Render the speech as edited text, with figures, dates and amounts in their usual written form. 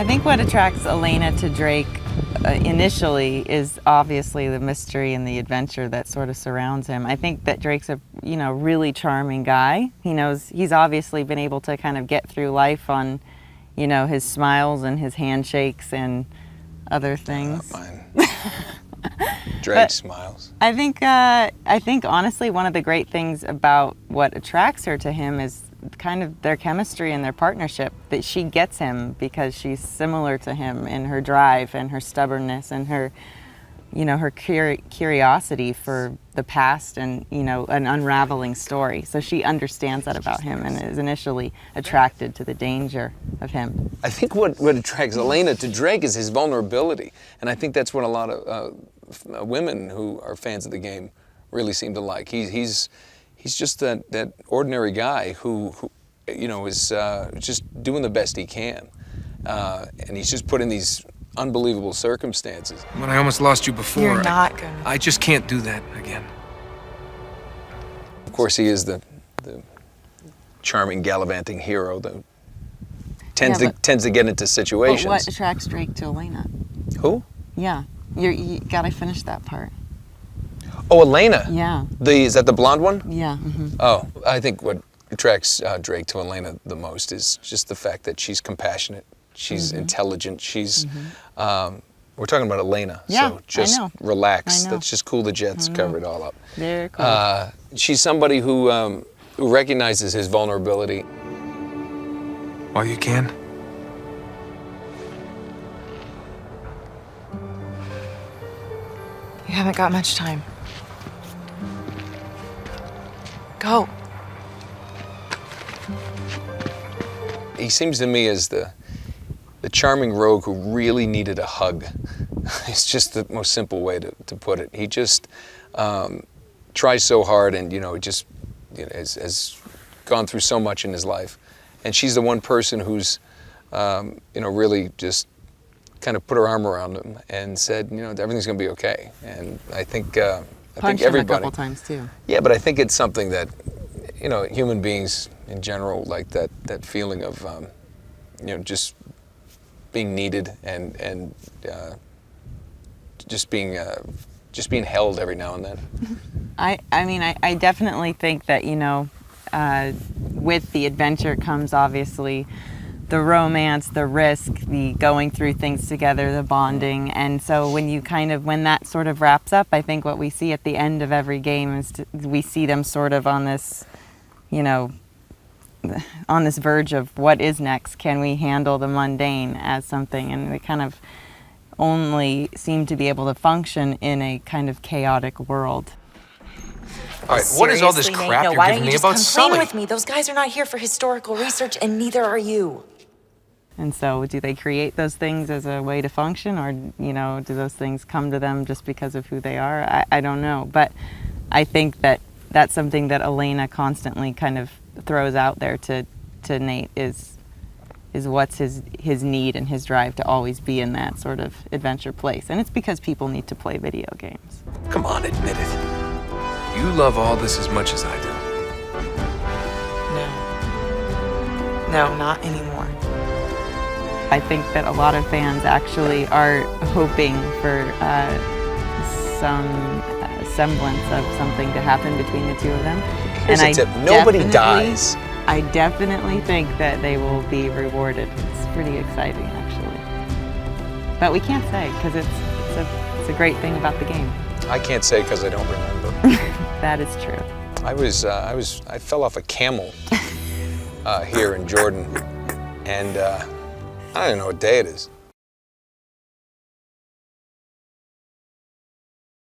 I think what attracts Elena to Drake initially is obviously the mystery and the adventure that sort of surrounds him. I think that Drake's a really charming guy. He's obviously been able to kind of get through life on his smiles and his handshakes and other things. Not mine. Drake smiles. I think honestly one of the great things about what attracts her to him is kind of their chemistry and their partnership, that she gets him because she's similar to him in her drive and her stubbornness and her her curiosity for the past and an unraveling story. So she understands that about him and is initially attracted to the danger of him. I think what attracts Elena to Drake is his vulnerability, and I think that's what a lot of women who are fans of the game really seem to like. He's just that ordinary guy who is just doing the best he can, and he's just put in these unbelievable circumstances. When I almost lost you before, you're not gonna. I just can't do that again. Of course, he is the charming, gallivanting hero that tends to get into situations. But what attracts Drake to Elena? Who? Yeah, you gotta finish that part. Oh, Elena. Yeah. Is that the blonde one? Yeah. Mm-hmm. Oh, I think what attracts Drake to Elena the most is just the fact that she's compassionate, she's intelligent, she's. We're talking about Elena, yeah, so just I know. relax. I know. Let's just cool the jets, cover it all up. Very cool. She's somebody who recognizes his vulnerability. While you can. You haven't got much time. Go. He seems to me as the charming rogue who really needed a hug. It's just the most simple way to put it. He just tries so hard, and just has gone through so much in his life, and she's the one person who's really just kind of put her arm around him and said, everything's going to be okay. And I think Punched him a couple times too. Yeah, but I think it's something that human beings in general like that feeling of just being needed and just being held every now and then. I definitely think that with the adventure comes obviously the romance, the risk, the going through things together, the bonding. And so when that sort of wraps up, I think what we see at the end of every game is we see them sort of on this, on this verge of what is next. Can we handle the mundane as something? And they kind of only seem to be able to function in a kind of chaotic world. All right, what is all this Seriously, crap Nate, no, you're why giving don't me you just about come Sully? clean with me? Those guys are not here for historical research, and neither are you. And so do they create those things as a way to function, or, do those things come to them just because of who they are? I don't know. But I think that that's something that Elena constantly kind of throws out there to Nate is what's his need and his drive to always be in that sort of adventure place. And it's because people need to play video games. Come on, admit it. You love all this as much as I do. No, not anymore. I think that a lot of fans actually are hoping for some semblance of something to happen between the two of them. Here's a tip. Nobody dies. I definitely think that they will be rewarded. It's pretty exciting, actually. But we can't say, because it's a great thing about the game. I can't say because I don't remember. That is true. I fell off a camel here in Jordan, and I don't know what day it is.